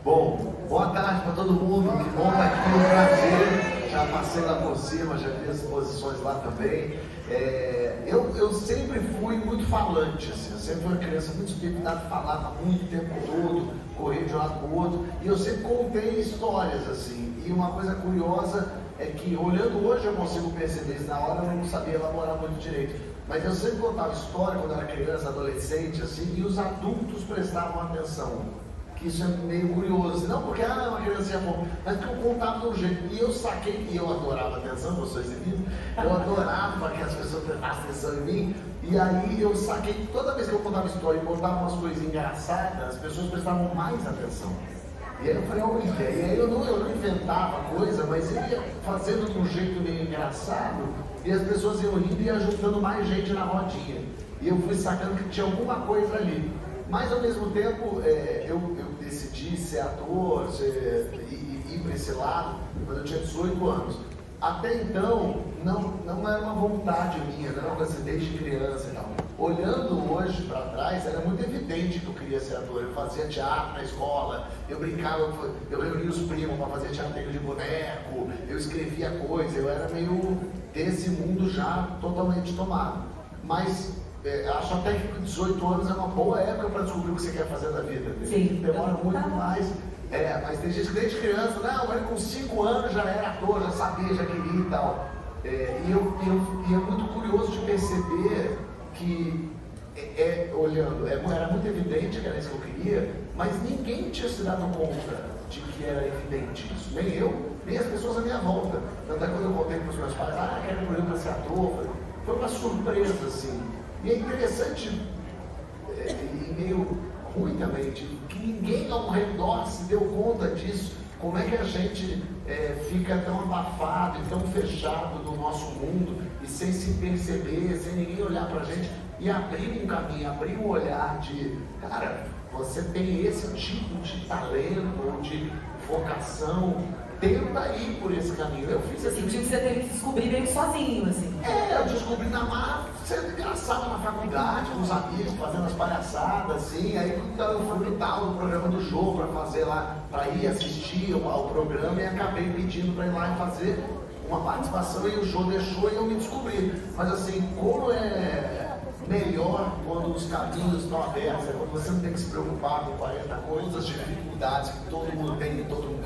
Bom, boa tarde para todo mundo, que bom estar aqui, um prazer. Já passei lá por cima, já vi as exposições lá também. Eu sempre fui muito falante, assim, eu sempre fui uma criança muito espiritada, falava muito o tempo todo, corria de um lado para o outro, e eu sempre contei histórias, assim. E uma coisa curiosa é que, olhando hoje, eu consigo perceber isso, na hora eu não sabia elaborar muito direito. Mas eu sempre contava história quando era criança, adolescente, assim, e os adultos prestavam atenção. Isso é meio curioso, não porque uma criancinha boa, mas porque eu contava de um jeito. E eu saquei que eu adorava atenção, eu sou exibido, eu adorava que as pessoas prestassem atenção em mim. E aí eu saquei que toda vez que eu contava história e contava umas coisas engraçadas, as pessoas prestavam mais atenção. E aí eu falei, olha, e aí eu não inventava coisa, mas eu ia fazendo de um jeito meio engraçado, e as pessoas iam rindo e ia juntando mais gente na rodinha. E eu fui sacando que tinha alguma coisa ali. Mas ao mesmo tempo, eu decidi ser ator, ir para esse lado, quando eu tinha 18 anos. Até então, não era uma vontade minha, não era uma coisa desde criança e tal. Olhando hoje para trás, era muito evidente que eu queria ser ator. Eu fazia teatro na escola, eu brincava, eu reunia os primos para fazer teatro de boneco, eu escrevia coisa, eu era meio desse mundo já totalmente tomado. Mas acho até que 18 anos é uma boa época para descobrir o que você quer fazer da vida. Sim. Demora muito mais. Mas tem gente que desde criança, mas com 5 anos já era ator, já sabia, já queria e tal. E é muito curioso de perceber que, olhando, era muito evidente que era isso que eu queria, mas ninguém tinha se dado conta de que era evidente isso. Nem eu, nem as pessoas à minha volta. Tanto é que quando eu contei para os meus pais, quero por exemplo ser ator, foi uma surpresa, assim. E é interessante, e meio ruim também, que ninguém ao redor se deu conta disso. Como é que a gente fica tão abafado e tão fechado no nosso mundo e sem se perceber, sem ninguém olhar pra gente e abrir um caminho, abrir um olhar de, cara, você tem esse tipo de talento ou de vocação, tenta ir por esse caminho. Eu fiz assim. Sentiu que você teve que descobrir meio sozinho, assim. Eu descobri na marra, sendo engraçado na faculdade, com os amigos, fazendo as palhaçadas, assim. Aí então, eu fui no tal do programa do jogo para fazer lá, para ir assistir ao programa e acabei pedindo para ir lá e fazer uma participação e o show deixou e eu me descobri. Mas assim, como é melhor quando os caminhos estão abertos, quando você não tem que se preocupar com 40 coisas, as dificuldades que todo mundo tem, todo mundo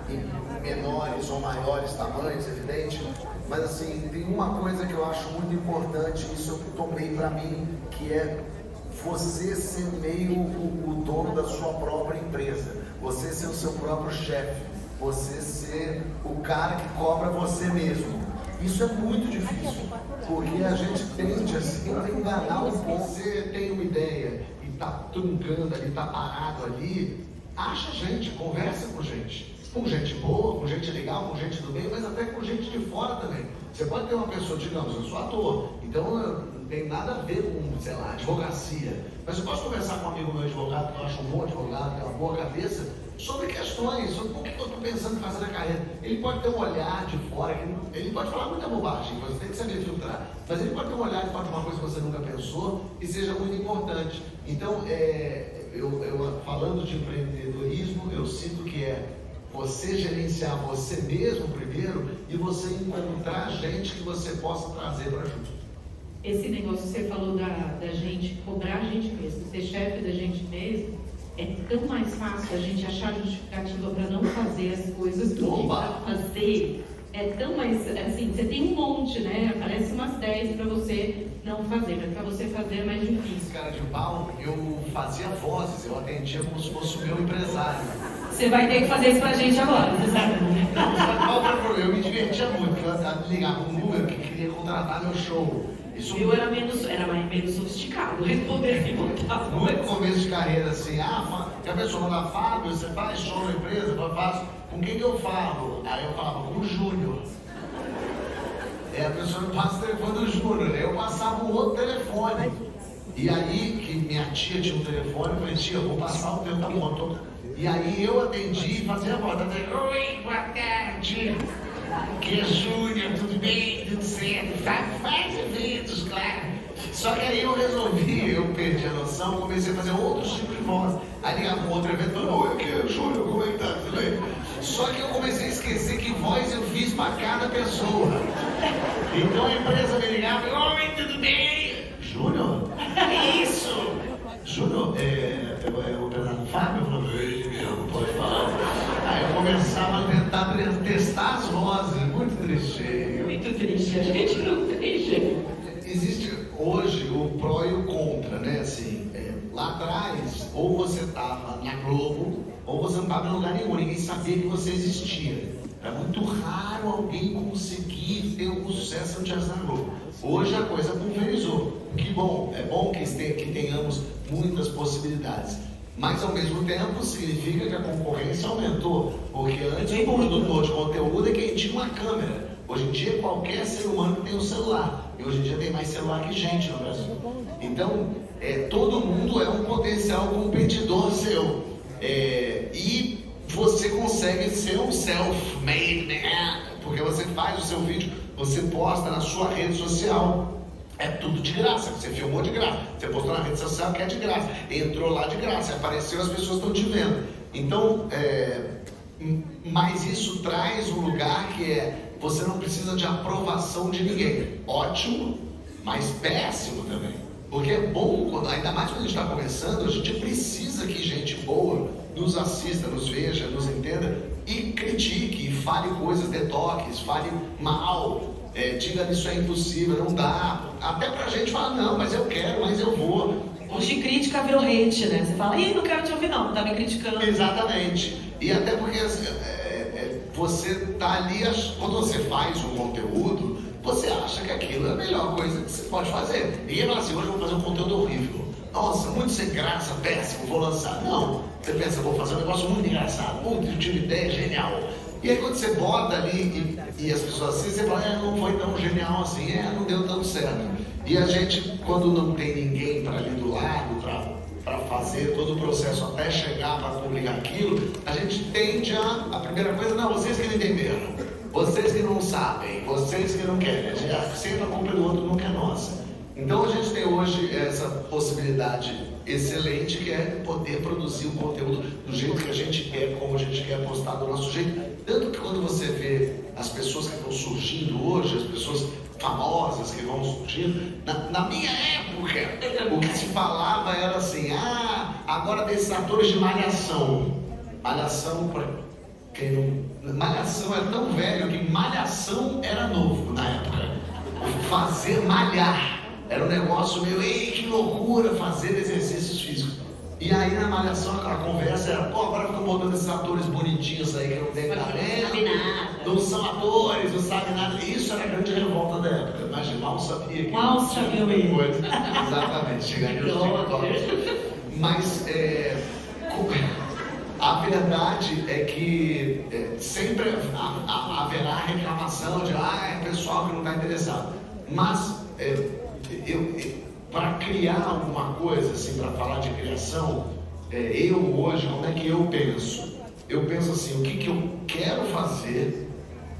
em menores ou maiores tamanhos, evidente. Mas assim, tem uma coisa que eu acho muito importante, isso eu tomei para mim, que é você ser meio o dono da sua própria empresa, você ser o seu próprio chefe, você ser o cara que cobra você mesmo. Isso é muito difícil, porque a gente tende assim a enganar um pouco. Você tem uma ideia e está truncando ali, está parado ali, acha gente, conversa com gente boa, com gente legal, com gente do meio, mas até com gente de fora também. Você pode ter uma pessoa, digamos, eu sou ator, então não tem nada a ver com, sei lá, advocacia, mas eu posso conversar com um amigo meu advogado, que eu acho um bom advogado, tem uma boa cabeça, sobre questões, sobre o que eu estou pensando em fazer na carreira. Ele pode ter um olhar de fora, ele pode falar muita bobagem, você tem que saber filtrar, mas ele pode ter um olhar de fora de uma coisa que você nunca pensou e seja muito importante. Então, eu falando de empreendedorismo, eu sinto que você gerenciar você mesmo primeiro e você encontrar gente que você possa trazer para junto. Esse negócio que você falou da gente, cobrar a gente mesmo, ser chefe da gente mesmo, é tão mais fácil a gente achar justificativa para não fazer as coisas do que para fazer. É tão mais, assim, você tem um monte, né? Aparece umas 10 para você não fazer, mas para você fazer é mais difícil. Cara de pau, eu fazia vozes, eu atendia como se fosse o meu empresário. Você vai ter que fazer isso pra gente agora, você sabe? Eu me divertia muito, porque eu ligava um número que queria contratar meu show. Eu era menos sofisticado, responder sem contar. No começo de carreira, assim, que a pessoa manda, Fábio, você faz show na empresa? Eu faço. Com quem que eu falo? Aí eu falava, com o Júnior. A pessoa me passa o telefone do Júnior, aí eu passava um outro telefone. E aí, que minha tia tinha um telefone, eu falei, tia, eu vou passar o teu, tá bom. E aí eu atendi e fazia a voz, oi, boa tarde. Que é Júnior, tudo bem, tudo certo, faz eventos, claro. Só que aí eu resolvi, eu perdi a noção, comecei a fazer outros tipos de voz. Aí ligava um outro evento, oi, aqui é Júnior, como é que que eu comecei a esquecer que voz eu fiz para cada pessoa. Então a empresa me ligava, oi, tudo bem? Júnior? É isso? Júnior, o Bernardo Fábio? Eu falava, ele mesmo, pode falar. Aí eu começava a tentar testar as vozes, muito triste. Muito triste, a gente não tem jeito. Existe hoje o pró e o contra, né? Assim, lá atrás, ou você estava na Globo, ou você não estava em lugar nenhum, ninguém sabia que você existia. Era muito raro alguém conseguir ter algum sucesso se não tivesse na Globo. Hoje a coisa pulverizou. Que bom, é bom que tenhamos muitas possibilidades. Mas ao mesmo tempo significa que a concorrência aumentou. Porque antes o produtor de conteúdo é quem tinha uma câmera. Hoje em dia qualquer ser humano tem um celular. E hoje em dia tem mais celular que gente no Brasil. Então, todo mundo é um potencial competidor seu. E você consegue ser um self-made man, porque você faz o seu vídeo, você posta na sua rede social. É tudo de graça, você filmou de graça, você postou na rede social que é de graça, entrou lá de graça, apareceu, as pessoas estão te vendo. Então, mas isso traz um lugar que você não precisa de aprovação de ninguém. Ótimo, mas péssimo também. Porque é bom, ainda mais quando a gente está começando, a gente precisa que gente boa nos assista, nos veja, nos entenda e critique, e fale coisas, detoques, fale mal, diga que isso é impossível, não dá. Até pra gente falar, não, mas eu quero, mas eu vou. Hoje crítica virou hate, né? Você fala, ih, não quero te ouvir não, tá me criticando. Exatamente. E até porque você tá ali, quando você faz um conteúdo, você acha que aquilo é a melhor coisa que você pode fazer. Ninguém fala assim, hoje eu vou fazer um conteúdo horrível. Nossa, muito sem graça, péssimo, vou lançar. Não, você pensa, vou fazer um negócio muito engraçado, eu tive ideia genial. E aí quando você bota ali e as pessoas assistem, você fala, não foi tão genial assim, não deu tão certo. E a gente, quando não tem ninguém para ali do lado, para fazer todo o processo até chegar para publicar aquilo, a gente tende a primeira coisa, não, vocês que não entenderam, vocês que não sabem, vocês que não querem, a gente acha que sempre a culpa do outro nunca é nossa. Então a gente tem hoje essa possibilidade excelente que é poder produzir o conteúdo do jeito que a gente quer, como a gente quer, postar do nosso jeito. Tanto que quando você vê as pessoas que estão surgindo hoje, as pessoas famosas que vão surgindo, na minha época, o que se falava era assim, agora desses atores de Malhação. Malhação, para quem não... Malhação é tão velho que Malhação era novo na época. Fazer malhar. Era um negócio meio, que loucura fazer exercícios físicos. E aí na Malhação aquela conversa era, agora ficam botando esses atores bonitinhos aí que não tem talento, não são atores, não sabem nada. Isso era a grande revolta da época. Imagina, mal sabia que mal sabia mesmo. Coisa. Exatamente, chegaria no TikTok. Mas a verdade é que sempre haverá reclamação de, pessoal que não está interessado. Mas para criar alguma coisa, assim, para falar de criação, eu hoje, como é que eu penso? Eu penso assim, o que eu quero fazer,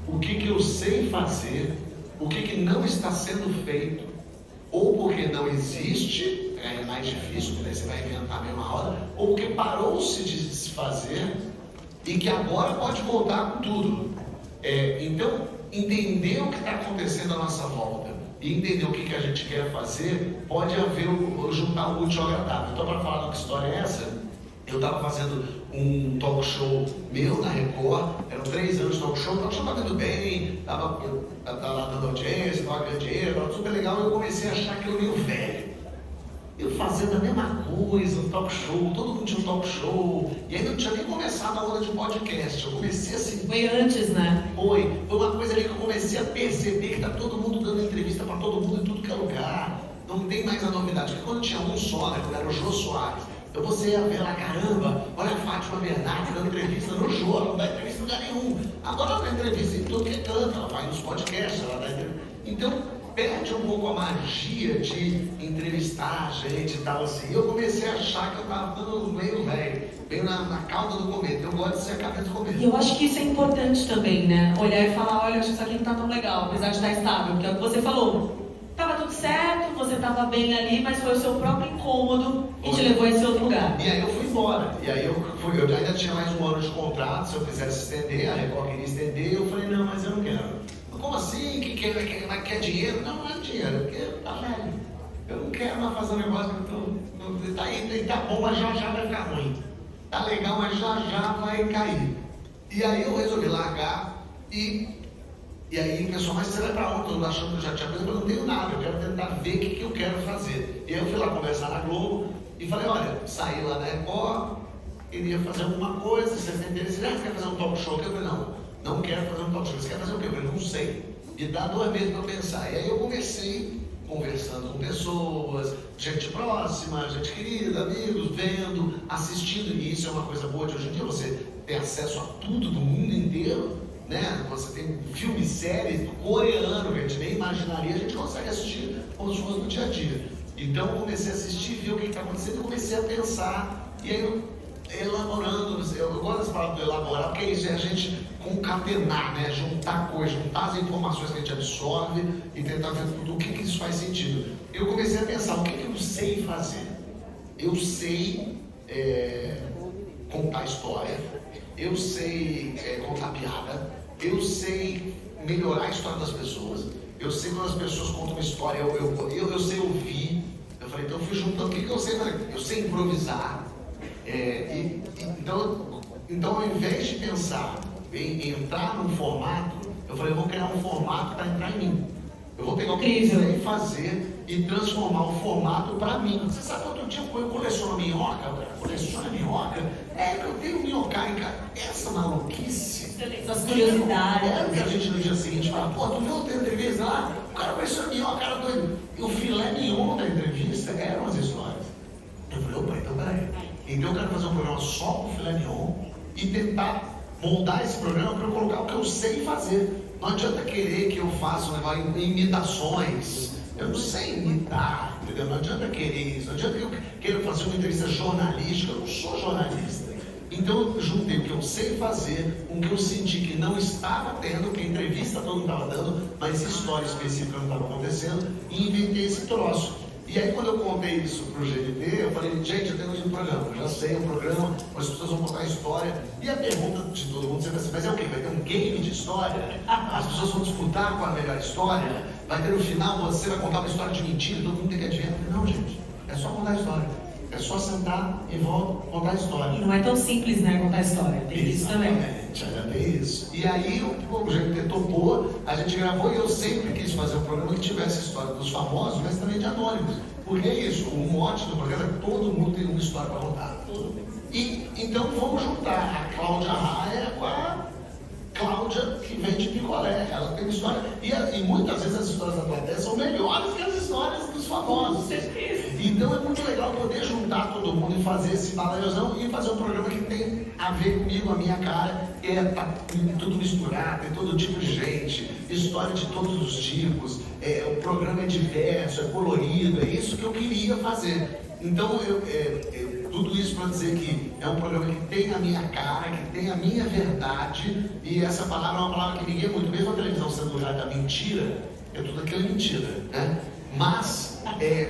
o que eu sei fazer, o que não está sendo feito, ou porque não existe, é mais difícil, porque daí você vai inventar a mesma roda, ou porque parou-se de se fazer e que agora pode voltar com tudo. Então, entender o que está acontecendo à nossa volta e entender o que a gente quer fazer, pode haver juntar o útil ao agradável. Então, para falar de que história é essa, eu estava fazendo um talk show meu na Record, eram 3 anos de talk show, o talk show estava indo bem, estava lá dando audiência, estava ganhando dinheiro, estava super legal, e eu comecei a achar que eu meio velho. Eu fazendo a mesma coisa, um talk show, todo mundo tinha um talk show, e ainda não tinha nem começado a onda de podcast, eu comecei assim... Foi antes, né? Foi uma coisa ali que eu comecei a perceber que está todo mundo dando entrevista para todo mundo em tudo que é lugar, não tem mais a novidade, porque quando tinha um só, né, quando era o Jô Soares, então você ia ver lá, caramba, olha a Fátima Bernardes dando entrevista no Jô, ela não dá entrevista em lugar nenhum, agora ela dá entrevista em tudo que é canto, ela vai nos podcasts, ela dá entrevista, então... perde um pouco a magia de entrevistar a gente e tal assim. Eu comecei a achar que eu estava dando meio velho, meio na cauda do cometa. Eu gosto de ser a cabeça do cometa. E eu acho que isso é importante também, né? Olhar e falar, olha, acho que isso aqui não tá tão legal, apesar de estar estável, que é o que você falou. Tava tudo certo, você tava bem ali, mas foi o seu próprio incômodo que te levou a esse outro lugar. E aí eu fui embora. E aí eu ainda tinha mais um ano de contrato, se eu quisesse estender, a Record queria estender, eu falei, não, mas eu não quero. Como assim? Quer dinheiro? Não, não é dinheiro, eu quero tá velho. Eu não quero mais fazer um negócio que tá aí, tá bom, mas já vai ficar ruim. Tá legal, mas já vai cair. E aí eu resolvi largar e aí o pessoal, mas você vai pra onde? Eu achando que eu já tinha coisa, mas eu não tenho nada, eu quero tentar ver o que eu quero fazer. E aí eu fui lá conversar na Globo e falei, olha, saí lá da Record, queria fazer alguma coisa, você tem interesse, você quer fazer um talk show? Eu falei, não quero fazer um talk show, você quer fazer o quê? Eu falei, não sei. E dá 2 meses para eu pensar. E aí eu comecei conversando com pessoas, gente próxima, gente querida, amigos, vendo, assistindo. E isso é uma coisa boa de hoje em dia, você tem acesso a tudo do mundo inteiro, né? Você tem filmes, séries coreano, que a gente nem imaginaria, a gente consegue assistir como se fosse no dia a dia. Então eu comecei a assistir, ver o que está acontecendo e comecei a pensar. E aí eu elaborando, eu gosto dessa palavra do elaborar, porque é isso, é a gente concatenar, né? Juntar coisas, juntar as informações que a gente absorve e tentar ver tudo, o que isso faz sentido. Eu comecei a pensar, o que eu sei fazer? Eu sei contar história, eu sei contar piada, eu sei melhorar a história das pessoas, eu sei quando as pessoas contam uma história, eu sei ouvir. Eu falei, então eu fui juntando, o que eu sei fazer? Eu sei improvisar. Então, ao invés de pensar em entrar num formato, eu falei, eu vou criar um formato para entrar em mim. Eu vou pegar o que eu sei fazer e transformar o formato para mim. Você sabe, outro dia eu coleciono minhoca, coleciona minhoca, eu tenho minhocar em casa. Essa maluquice, essas curiosidades. Que a gente no dia seguinte fala, pô, tu viu outra entrevista lá? O cara coleciona minhoca, o cara doido. E o filé mignon da entrevista eram as histórias. Eu falei, opa, então peraí. Então eu quero fazer um programa só com filé mignon e tentar moldar esse programa para eu colocar o que eu sei fazer. Não adianta querer que eu faça um negócio em imitações. Eu não sei imitar, entendeu? Não adianta querer isso. Não adianta que eu queira fazer uma entrevista jornalística. Eu não sou jornalista. Então eu juntei o que eu sei fazer com o que eu senti que não estava tendo, porque a entrevista todo mundo estava dando, mas história específica não estava acontecendo, e inventei esse troço. E aí quando eu contei isso pro GNT, eu falei, gente, eu tenho um programa, eu já sei um programa, as pessoas vão contar a história. E a pergunta de todo mundo sempre assim, mas é o quê? Vai ter um game de história? As pessoas vão disputar qual é a melhor história? Vai ter no final, você vai contar uma história de mentira, todo mundo tem que adivinhar. Não, gente, é só contar a história. É só sentar e contar a história. E não é tão simples, né, contar a história. Tem isso também. Tem isso. E aí o GNT topou, a gente gravou e eu sempre quis fazer um programa que tivesse a história dos famosos, mas também de anônimos. Porque é isso, o mote do programa é que todo mundo tem uma história para contar. E então vamos juntar a Cláudia Raia com a Cláudia que vende picolé. Ela tem uma história. E muitas vezes as histórias da plateia são melhores que as histórias dos famosos. Então é muito legal poder juntar todo mundo e fazer esse balaizão e fazer um programa que tem a ver comigo, a minha cara, tá tudo misturado, tem todo tipo de gente, história de todos os tipos, o programa é diverso, é colorido, é isso que eu queria fazer. Então tudo isso para dizer que é um programa que tem a minha cara, que tem a minha verdade, e essa palavra é uma palavra que ninguém muito, mesmo a televisão sendo lugar da mentira, é tudo aquilo mentira, né? Mas,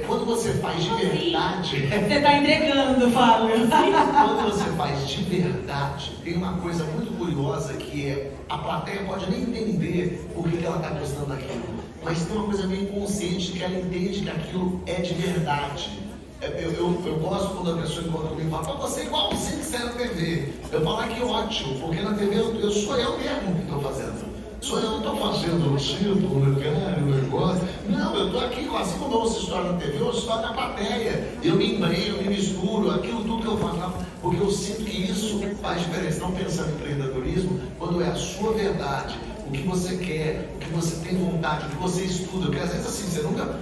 quando você faz de verdade... Você está entregando, Fábio. Quando você faz de verdade, tem uma coisa muito curiosa que a plateia pode nem entender por que ela está gostando daquilo, mas tem uma coisa meio inconsciente que ela entende que aquilo é de verdade. Eu gosto quando a pessoa encontra comigo e fala, você é igualzinho que você é na TV. Eu falo, que ótimo, porque na TV eu sou eu mesmo que estou fazendo. Eu não estou fazendo o título, o negócio. Não, eu estou aqui, assim como eu ouço história na TV, eu ouço história na plateia. Eu me embrenho, eu me misturo, aquilo tudo que eu faço, porque eu sinto que isso faz diferença. Não pensando em empreendedorismo, quando é a sua verdade, o que você quer, o que você tem vontade, o que você estuda. Porque às vezes assim, você nunca...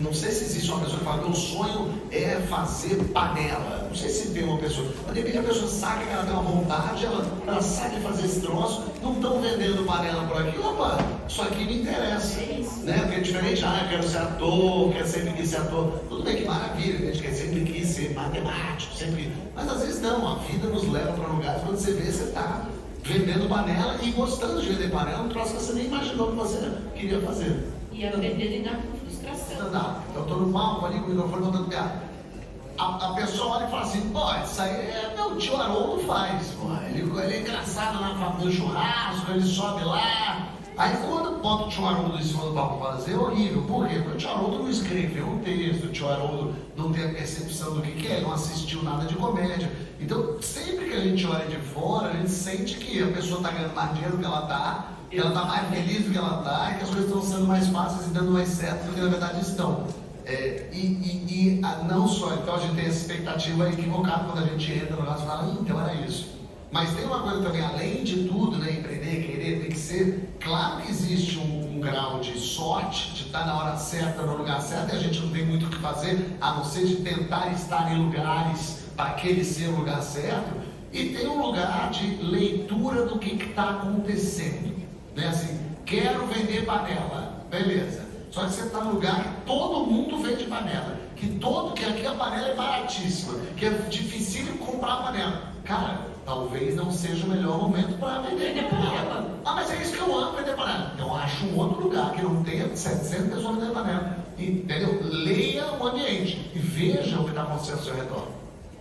Não sei se existe uma pessoa que fala, meu sonho é fazer panela. Não sei se tem uma pessoa. Mas de repente a pessoa sabe que ela tem uma vontade, ela sabe fazer esse troço, não estão vendendo panela por aqui. Opa, isso aqui me interessa. Né? Porque é diferente, eu quero ser ator, sempre quis ser ator. Tudo bem, que maravilha, a gente quer sempre quis ser matemático, sempre. Mas às vezes não, a vida nos leva para lugares quando você vê, você está vendendo panela e gostando de vender panela, um troço que você nem imaginou que você queria fazer. E às vezes ele dá com frustração. Não. Eu estou no palco ali com o microfone contando piada. A pessoa olha e fala assim, pô, isso aí é meu tio Haroldo faz, pô. Ele é engraçado no churrasco, ele sobe lá. Aí quando bota o tio Haroldo em cima do palco fazer, é horrível. Por quê? Porque o tio Haroldo não escreveu um texto, o tio Haroldo não tem a percepção do que é, não assistiu nada de comédia. Então, sempre que a gente olha de fora, a gente sente que a pessoa está ganhando mais dinheiro do que ela está mais feliz do que ela está, e que as coisas estão sendo mais fáceis e dando mais certo do que na verdade estão. Não só, então a gente tem essa expectativa equivocada quando a gente entra no negócio e fala, então era isso. Mas tem uma coisa também, além de tudo, né, empreender, querer, tem que ser, claro que existe um grau de sorte, de estar na hora certa, no lugar certo, e a gente não tem muito o que fazer, a não ser de tentar estar em lugares para aquele ser o lugar certo, e tem um lugar de leitura do que está acontecendo, né, assim, quero vender panela, beleza, só que você está num lugar que todo mundo vende panela, que aqui a panela é baratíssima, que é difícil comprar a panela. Cara, talvez não seja o melhor momento para vender panela. Ah, mas é isso que eu amo, vender panela. Então acho um outro lugar que não tenha 700 pessoas vendendo panela. Entendeu? Leia o ambiente e veja o que está acontecendo ao seu redor.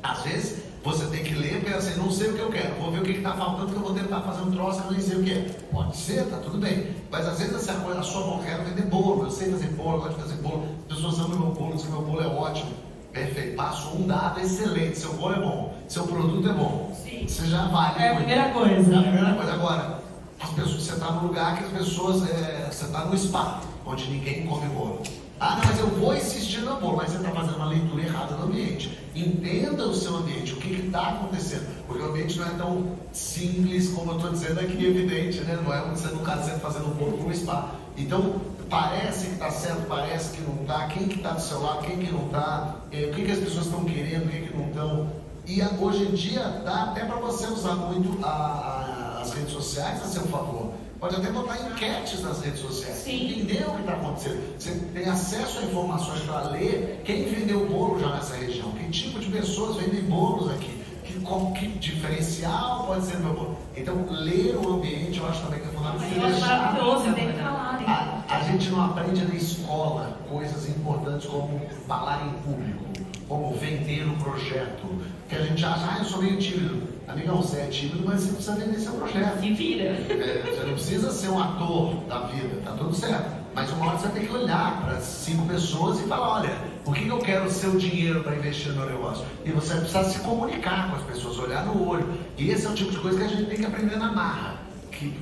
Às vezes você tem que ler e pensar assim, não sei o que eu quero, vou ver o que está faltando, que eu vou tentar fazer um troço que eu nem sei o que é. Pode ser, tá tudo bem. Mas às vezes essa coisa, a sua vontade, eu quero vender bolo, eu sei fazer bolo, eu gosto de fazer bolo, as pessoas amam meu bolo, dizem que meu bolo é ótimo. Perfeito, passo um dado excelente, seu bolo é bom, seu produto é bom. Sim. Você já vale. É a primeira coisa. É a primeira coisa. Agora, as pessoas, você está num lugar que as pessoas, você está no spa, onde ninguém come bolo. Ah, não, mas eu vou insistir no bolo, mas você está fazendo uma leitura errada do ambiente. Entenda o seu ambiente, o que está acontecendo. Porque o ambiente não é tão simples como eu estou dizendo aqui, evidente, né? Não é como você no caso fazendo um bolo para um spa. Então, parece que está certo, parece que não está. Quem que está do seu lado, quem que não está, o que as pessoas estão querendo, o que não estão. E hoje em dia dá até para você usar muito as redes sociais a seu favor. Pode até botar enquetes nas redes sociais, Sim. entender o que está acontecendo. Você tem acesso a informações para ler quem vendeu bolo já nessa região, que tipo de pessoas vendem bolos aqui, que diferencial pode ser no meu bolo. Então, ler o ambiente eu acho também que é fundamental. Eu acho maravilhoso, tem que falar. A gente não aprende na escola coisas importantes como falar em público, como vender um projeto, que a gente acha, eu sou meio tímido. Amigão, você é tímido, mas você precisa vender seu projeto. Se vira. Você não precisa ser um ator da vida, tá tudo certo. Mas uma hora você vai ter que olhar para 5 pessoas e falar, olha, o que eu quero o seu dinheiro para investir no negócio? E você vai precisar se comunicar com as pessoas, olhar no olho. E esse é o tipo de coisa que a gente tem que aprender na marra.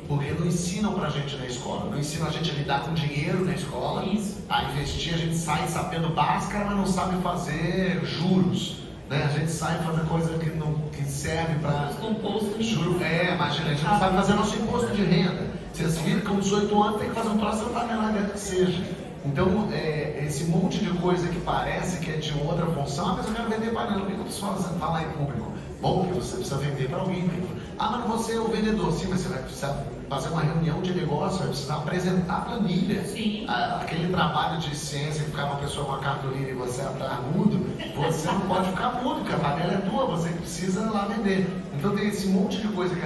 Porque não ensinam pra gente na escola, não ensinam a gente a lidar com dinheiro na escola, Isso. a investir, a gente sai sabendo báscara, mas não sabe fazer juros, né? A gente sai fazendo coisa que serve para Composto. juros, imagina, a gente não sabe fazer nosso imposto de renda. Vocês viram que com 18 anos tem que fazer um troço, não tá menor dentro que seja. Então, esse monte de coisa que parece que é de outra função, mas eu quero vender panela, por que eu preciso falar em público? Bom, porque você precisa vender para alguém. Ah, mas você é o vendedor. Sim, mas você vai precisar fazer uma reunião de negócio, vai precisar apresentar a planilha. Sim. Aquele trabalho de ciência que ficava uma pessoa com a cartolina e você atrás mudo, você não pode ficar mudo, porque a panela é tua, você precisa ir lá vender. Então tem esse monte de coisa que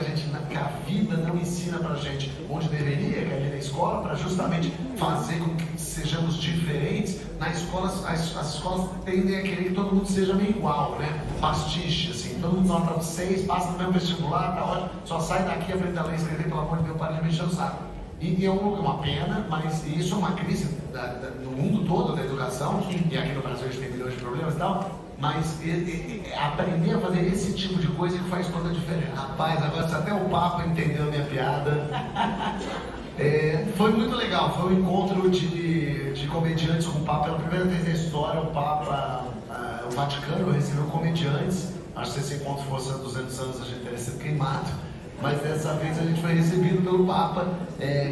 que a vida não ensina pra gente onde deveria, que é ali na escola, para justamente fazer com que sejamos diferentes. Na escola, as escolas tendem a querer que todo mundo seja meio igual, né? Pastiche, assim, todo mundo nota 6, passa no mesmo vestibular, tá ótimo, só sai daqui, aprende a ler e escrever, pelo amor de Deus, para de mexer o saco. E é uma pena, mas isso é uma crise no mundo todo da educação, e aqui no Brasil a gente tem milhões de problemas e tal, mas aprender a fazer esse tipo de coisa que faz toda a diferença. Rapaz, agora se até o Papa entendeu a minha piada. Foi muito legal, foi um encontro de comediantes com o Papa. Pela primeira vez na história, o Papa, o Vaticano recebeu comediantes. Acho que se esse encontro fosse há 200 anos a gente teria sido queimado. Mas dessa vez a gente foi recebido pelo Papa,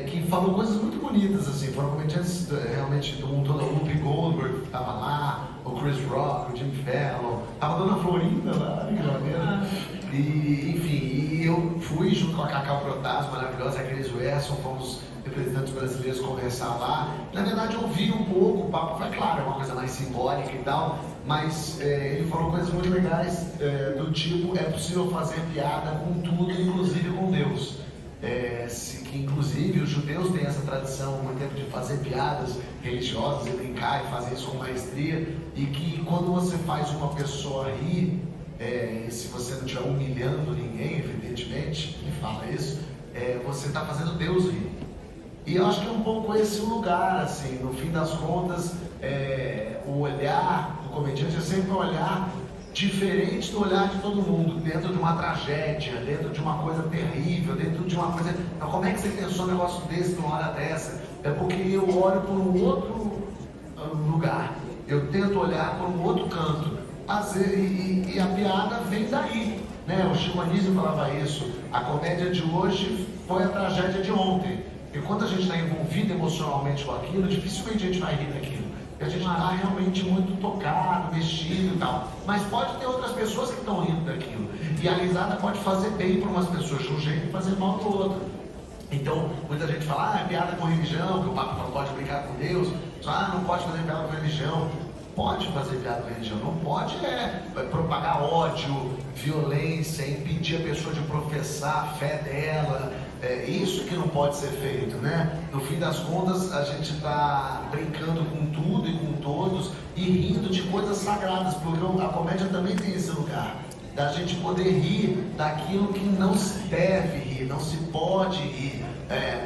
que falou coisas muito bonitas, assim. Foram comediantes realmente do mundo todo. O Whoopi Goldberg estava lá, o Chris Rock, o Jimmy Fallon, estava a Dona Florinda lá, Rio de Janeiro. E, enfim, eu fui junto com a Cacau Protásio, maravilhosa, a Cris Wesson, fomos representantes brasileiros conversar lá. Na verdade, eu ouvi um pouco, o Papa foi, claro, é uma coisa mais simbólica e tal, mas ele falou coisas muito legais, do tipo, é possível fazer piada com tudo, inclusive com Deus. que inclusive os judeus têm essa tradição há muito tempo de fazer piadas religiosas e brincar e fazer isso com maestria, e que quando você faz uma pessoa rir, se você não estiver humilhando ninguém, evidentemente, ele fala isso, você está fazendo Deus rir. E eu acho que é um pouco esse o lugar, assim, no fim das contas, o olhar do comediante é sempre um olhar diferente do olhar de todo mundo, dentro de uma tragédia, dentro de uma coisa terrível, dentro de uma coisa... Então, como é que você pensou um negócio desse numa hora dessa? É porque eu olho por um outro lugar, eu tento olhar por um outro canto, e a piada vem daí, né? O Chico Anísio falava isso, a comédia de hoje foi a tragédia de ontem. E quando a gente está envolvido emocionalmente com aquilo, dificilmente a gente vai rir daquilo. Porque a gente está realmente muito tocado, mexido e tal. Mas pode ter outras pessoas que estão rindo daquilo. E a risada pode fazer bem para umas pessoas de um jeito e fazer mal para o outro. Então, muita gente fala, é piada com religião, que o Papa não pode brincar com Deus. Não pode fazer piada com religião. Pode fazer piada com religião, não pode propagar ódio, violência, impedir a pessoa de professar a fé dela. Isso que não pode ser feito, né? No fim das contas, a gente está brincando com tudo e com todos e rindo de coisas sagradas, porque a comédia também tem esse lugar da gente poder rir daquilo que não se deve rir, não se pode rir,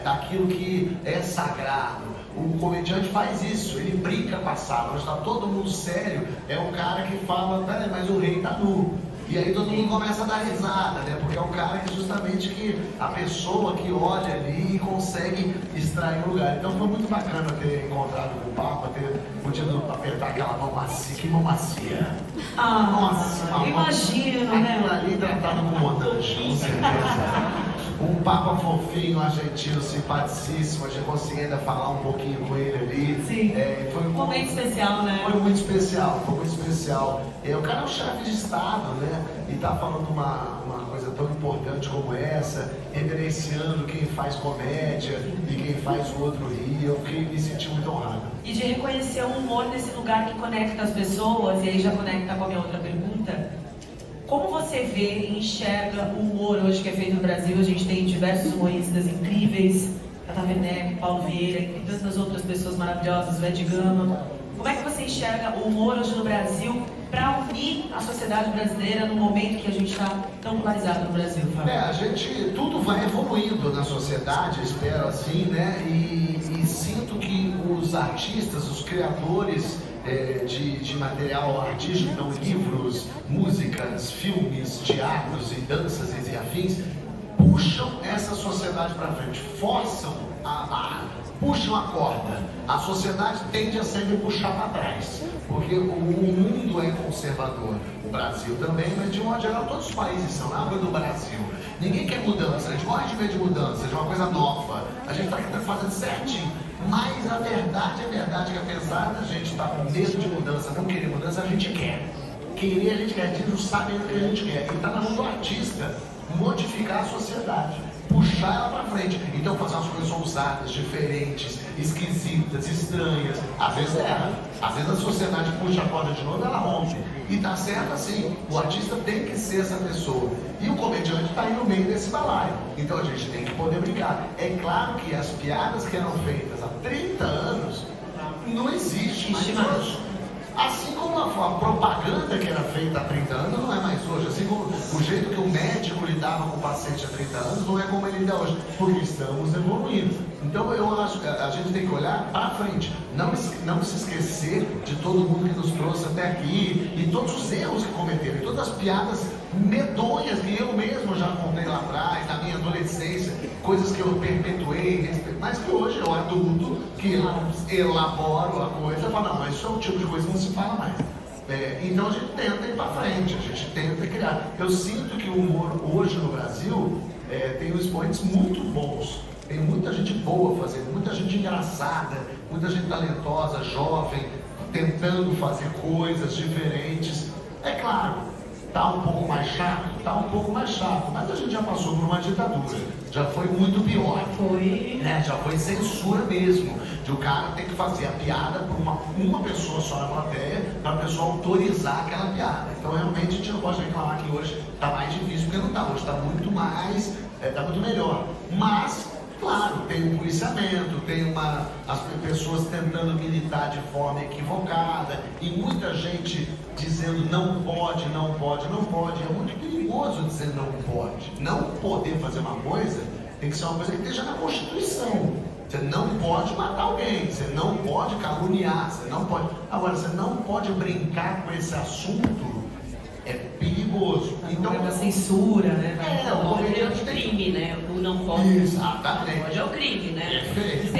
daquilo que é sagrado. O comediante faz isso, ele brinca com a sala, quando está todo mundo sério, é o cara que fala, mas o rei está nu. E aí todo mundo começa a dar risada, né? Porque é o cara que justamente a pessoa que olha ali e consegue extrair o lugar. Então foi muito bacana ter encontrado com o Papa, ter podido apertar aquela mão macia. Que mão macia! Nossa, imagino, né? Aquilo ali tratado como monange, com certeza. Um Papa fofinho, argentino, simpaticíssimo, a gente conseguiu ainda falar um pouquinho com ele ali. Sim, foi um momento especial, né? Foi muito especial, foi muito especial. O cara é um chefe de Estado, né? E tá falando uma coisa tão importante como essa, reverenciando quem faz comédia e quem faz o outro rir. Eu me senti muito honrado. E de reconhecer o humor nesse lugar que conecta as pessoas, e aí já conecta com a minha outra pergunta. Como você vê e enxerga o humor hoje que é feito no Brasil? A gente tem diversos humoristas incríveis, Tata Werneck, Paulo Vieira e tantas outras pessoas maravilhosas, Ed Gama. Como é que você enxerga o humor hoje no Brasil para unir a sociedade brasileira no momento que a gente está tão polarizado no Brasil, Fábio? Tudo vai evoluindo na sociedade, espero assim, né? E sinto que os artistas, os criadores de material artístico, então livros, músicas, filmes, teatros e danças e afins, puxam essa sociedade para frente, forçam puxam a corda. A sociedade tende a sempre puxar para trás, porque o mundo é conservador, o Brasil também, mas de modo geral todos os países são, não é do Brasil. Ninguém quer mudança, a gente gosta de ver de mudança, de uma coisa nova, a gente está fazendo certinho. Mas a verdade é que apesar da gente estar com medo de mudança, não querer mudança, a gente quer. Querer a gente quer, a gente não sabe ainda o que a gente quer. E está na mão do artista modificar a sociedade, puxar ela para frente. Então fazer umas coisas ousadas, diferentes, esquisitas, estranhas. Às vezes erra. Às vezes a sociedade puxa a corda de novo e ela rompe. E tá certo assim. O artista tem que ser essa pessoa. E o comediante está aí no meio desse balaio. Então a gente tem que poder brincar. É claro que as piadas que eram feitas há 30 anos não existem mais hoje. Assim como a propaganda que era feita há 30 anos não é mais hoje. Assim como o jeito que o médico lidava com o paciente há 30 anos não é como ele lida hoje. Porque estamos evoluindo. Então eu acho que a gente tem que olhar para frente. Não se esquecer de todo mundo que nos trouxe até aqui. E todos os erros que cometeram. E todas as piadas medonhas que eu mesmo já contei lá atrás, na minha adolescência. Coisas que eu perpetuei, mas que hoje eu adulto, que elaboro a coisa, falo, não, mas isso é um tipo de coisa que não se fala mais. Então a gente tenta ir para frente, a gente tenta criar. Eu sinto que o humor hoje no Brasil tem expoentes muito bons. Tem muita gente boa fazendo, muita gente engraçada, muita gente talentosa, jovem, tentando fazer coisas diferentes. É claro, tá um pouco mais chato, mas a gente já passou por uma ditadura, já foi muito pior. Já foi censura mesmo, de o cara ter que fazer a piada por uma pessoa só na plateia, para a pessoa autorizar aquela piada. Então realmente a gente não pode reclamar que hoje está mais difícil, porque não está, hoje está muito mais, está muito melhor. Mas, claro, policiamento, tem as pessoas tentando militar de forma equivocada e muita gente dizendo não pode, não pode, não pode. É muito perigoso dizer não pode. Não poder fazer uma coisa tem que ser uma coisa que esteja na Constituição. Você não pode matar alguém, você não pode caluniar, você não pode... Agora, você não pode brincar com esse assunto, é perigoso. Então é uma censura, né? O crime, né? O não pode. Exatamente. Pode é o crime, né? Perfeito.